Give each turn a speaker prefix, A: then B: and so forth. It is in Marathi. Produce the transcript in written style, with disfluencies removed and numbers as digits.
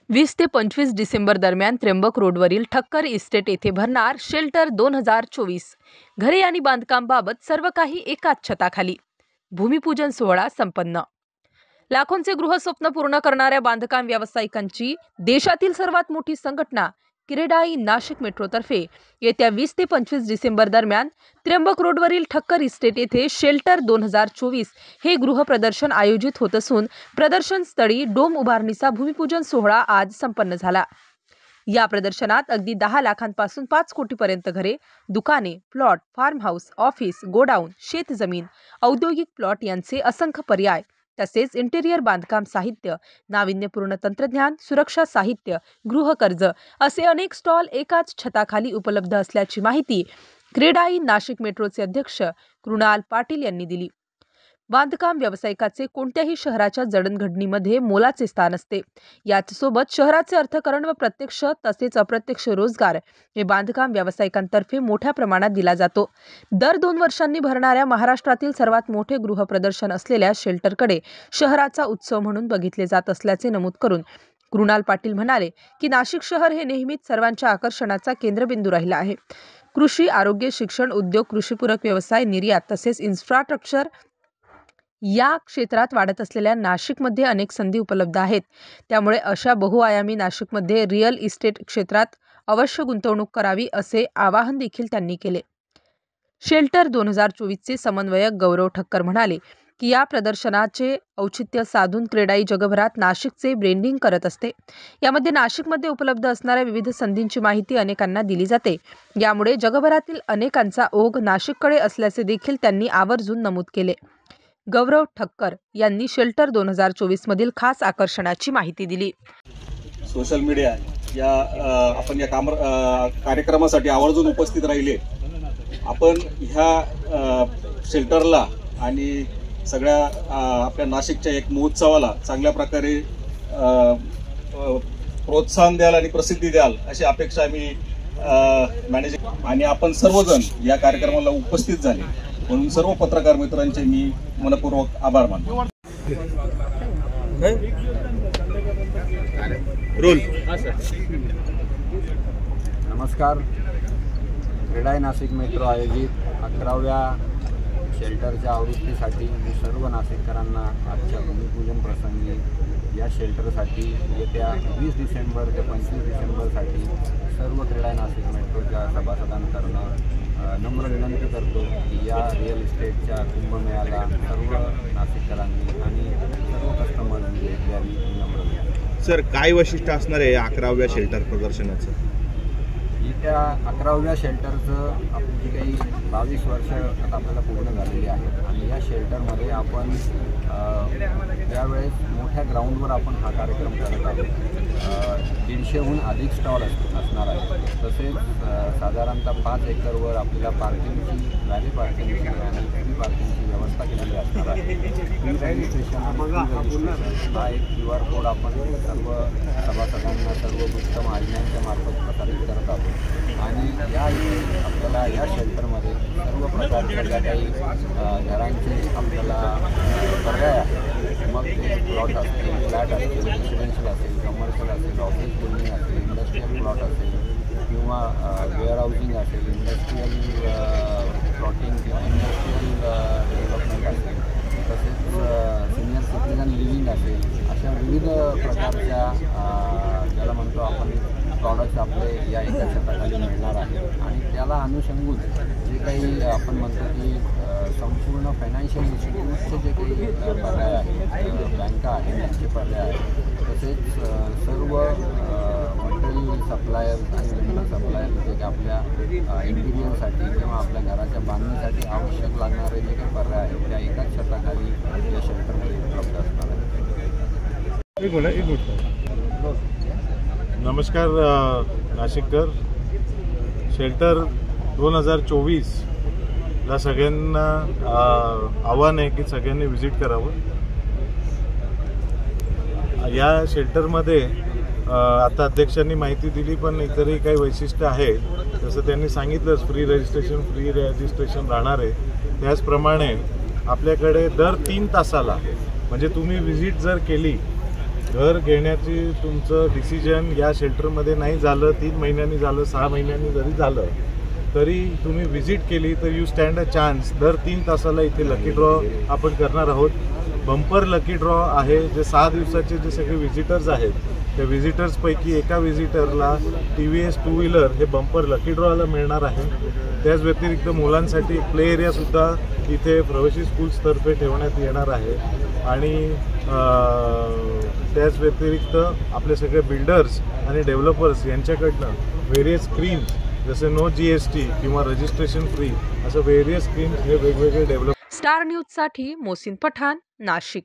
A: 20 ते 25 डिसेंबर दरम्यान त्र्यंबक रोडवरील ठक्कर इस्टेट येथे भरणार शेल्टर 2024। घरे आणि बांधकामाबाबत सर्व काही एकाच छताखाली। भूमिपूजन सोहळा संपन्न। लाखोंचे गृहस्वप्न पूर्ण करणाऱ्या बांधकाम व्यावसायिकांची देशातील सर्वात मोठी संघटना क्रेडाई नाशिक मेट्रोतर्फे येत्या 20 ते 25 डिसेंबर दरम्यान त्र्यंबक रोडवरील ठक्कर इस्टेट येथे शेल्टर 2024 हे गृहप्रदर्शन आयोजित होत असून प्रदर्शन स्थळी डोम उभारणीचा भूमिपूजन सोहळा आज संपन्न झाला। या प्रदर्शनात अगदी 10 लाखांपासून 5 कोटीपर्यंत घरे, दुकाने, plot, farmhouse, office, godown, शेतजमीन, औद्योगिक प्लॉट यांचे असंख्य पर्याय तसेच इंटेरियर बांधकाम साहित्य, नाविन्यपूर्ण तंत्रज्ञान, सुरक्षा साहित्य, गृहकर्ज असे अनेक स्टॉल एकाच छताखाली उपलब्ध असल्याची माहिती क्रेडाई नाशिक मेट्रोचे अध्यक्ष कृणाल पाटील यांनी दिली। बांधकाम व्यावसायिकाचे कोणत्याही शहराच्या जडणघडणीमध्ये मोलाचे स्थान असते। याचसोबत शहराचे अर्थकारण व प्रत्यक्ष तसेच अप्रत्यक्ष रोजगार हे बांधकाम व्यावसायिकांतर्फे मोठ्या प्रमाणात दिला जातो। दर 2 वर्षांनी भरणाऱ्या महाराष्ट्रातील सर्वात मोठे गृहप्रदर्शन असलेल्या शेल्टरकडे शहराचा उत्सव म्हणून बघितले जात असल्याचे नमूद करून कृणाल पाटील म्हणाले की नाशिक शहर हे नेहमीच सर्वांच्या आकर्षणाचा केंद्रबिंदू राहिला आहे। कृषी, आरोग्य, शिक्षण, उद्योग, कृषीपूरक व्यवसाय, निर्यात तसेच इन्फ्रास्ट्रक्चर या क्षेत्रात वाढत असलेल्या नाशिकमध्ये अनेक संधी उपलब्ध आहेत। त्यामुळे अशा बहुआयामी नाशिकमध्ये रिअल इस्टेट क्षेत्रात अवश्य गुंतवणूक करावी असे आवाहन देखील त्यांनी केले। शेल्टर 2024 चे समन्वयक गौरव ठक्कर म्हणाले की या प्रदर्शनाचे औचित्य साधून क्रेडाई जगभरात नाशिकचे ब्रँडिंग करत असते। यामध्ये नाशिकमध्ये उपलब्ध असणाऱ्या विविध संधींची माहिती अनेकांना दिली जाते। यामुळे जगभरातील अनेकांचा ओघ नाशिककडे असल्याचे देखील त्यांनी आवर्जून नमूद केले। गौरव ठक्कर यांनी शेल्टर 2024 मधील खास आकर्षणाची माहिती दिली।
B: सोशल मीडिया या आपण या कार्यक्रमासाठी आवर्जून उपस्थित राहिले। आपण ह्या शेल्टरला आणि सगळ्या आपल्या नाशिकच्या एक महोत्सवाला चांगल्या प्रकारे प्रोत्साहन द्याल आणि प्रसिद्धी द्याल अशी अपेक्षा आम्ही मॅनेजिंग आणि आपण सर्वजण या कार्यक्रमाला उपस्थित झाले म्हणून सर्व पत्रकार मित्रांचे मी मनपूर्वक आभार मानतो।
C: नमस्कार। क्रेडाई नाशिक मेट्रो आयोजित 11व्या शेल्टरच्या आवृत्तीसाठी मी सर्व नाशिककरांना आजच्या भूमिपूजन प्रसंगी या शेल्टरसाठी येत्या 20 डिसेंबर ते 25 डिसेंबरसाठी सर्व क्रेडाई नाशिक मेट्रोच्या सभासदांकडून नम्र विनंती करतो की या रिअल इस्टेटच्या कुंभमेळ्याला सर्व नाशिककरांनी आणि सर्व कस्टमर्सनी भेट द्यावी नम्र विनंती।
D: सर, काय वैशिष्ट्य असणार आहे 11व्या शेल्टर प्रदर्शनाचं?
C: येत्या 11व्या शेल्टरचं आपली जी काही 22 वर्ष आता आपल्याला पूर्ण झालेली आहेत आणि या शेल्टरमध्ये आपण यावेळेस मोठ्या ग्राउंडवर आपण हा कार्यक्रम करत आहोत। 150हून अधिक स्टॉल असणार आहे। तसेच साधारणतः 5 एकरवर आपल्याला पार्किंगची, व्हॅली पार्किंगची आणि फ्री पार्किंगची व्यवस्था केलेली असणार आहे। फ्री रजिस्ट्रेशन हा एक QR कोड आपण सर्व सभासदांना सर्व उत्तम आयोजनांच्या मार्फत प्रसारित करत आहोत आणि या आपल्याला या शेल्टरमध्ये सर्व प्रकारच्या ज्या काही घरांचे आपल्याला पर्याय आहे, मग ते प्लॉट असतील, फ्लॅट असतील, रेसिडेन्शियल असेल, कमर्शियल असेल, ऑफिस बिल्डिंग असेल, इंडस्ट्रियल प्लॉट असेल किंवा वेअरहाऊसिंग असेल, इंडस्ट्रियल प्लॉटिंग किंवा इंडस्ट्रियल डेव्हलपमेंट असेल, तसेच सिनियर सिटीजन लिव्हिंग असेल, अशा विविध प्रकारच्या ज्याला म्हणतो आपण प्रॉडक्ट्स आपले या एका छताखाली मिळणार आहे आणि त्याला अनुषंगून जे काही आपण म्हणतो की संपूर्ण फायनान्शियल इन्स्टिट्यूटचे जे काही पर्याय आहेत, बँका आहेत त्यांचे पर्याय आहेत, तसेच सर्व मटेरियल सप्लायर्स आणि विंडो सप्लायर्स जे आपल्या इंटिरियरसाठी किंवा आपल्या घराच्या बांधणीसाठी आवश्यक लागणारे जे काही पर्याय आहेत त्या एकाच छताखाली या शेल्टरमध्ये उपलब्ध असणार आहे।
E: नमस्कार नाशिककर। शेल्टर 2024 ला सगळ्यांना आव्हान आहे की सगळ्यांनी व्हिजिट करावं। या शेल्टरमध्ये आता अध्यक्षांनी माहिती दिली, पण इतरही काही वैशिष्ट्य आहे जसं त्यांनी सांगितलंच, फ्री रजिस्ट्रेशन राहणार आहे। त्याचप्रमाणे आपल्याकडे दर 3 तासाला म्हणजे तुम्ही व्हिजिट जर केली घर घेण्याची तुमचं डिसिजन या शेल्टरमध्ये नाही झालं, 3 महिन्यांनी झालं, 6 महिन्यांनी जरी झालं तरी तुम्ही व्हिजिट केली तर यू स्टँड अ चान्स. दर 3 तासाला इथे लकी ड्रॉ आपण करणार आहोत. बंपर लकी ड्रॉ आहे. जे 6 दिवसाचे जे सगळे व्हिजिटर्स आहेत त्या व्हिजिटर्सपैकी एका व्हिजिटरला TVS 2 व्हीलर हे बंपर लकी ड्रॉला मिळणार आहे. त्याच व्यतिरिक्त मुलांसाठी प्ले एरियासुद्धा इथे प्रवेशी स्कूल्सतर्फे ठेवण्यात येणार आहे. आणि त्याच व्यतिरिक्त आपले सगळे बिल्डर्स आणि डेव्हलपर्स यांच्याकडनं व्हेरियस स्क्रीम्स जसे नो GST किंवा रजिस्ट्रेशन फ्री असं व्हेरियस स्क्रीम्स हे वेगवेगळे डेव्हलप.
A: स्टार न्यूजसाठी मोहसिन पठाण, नाशिक.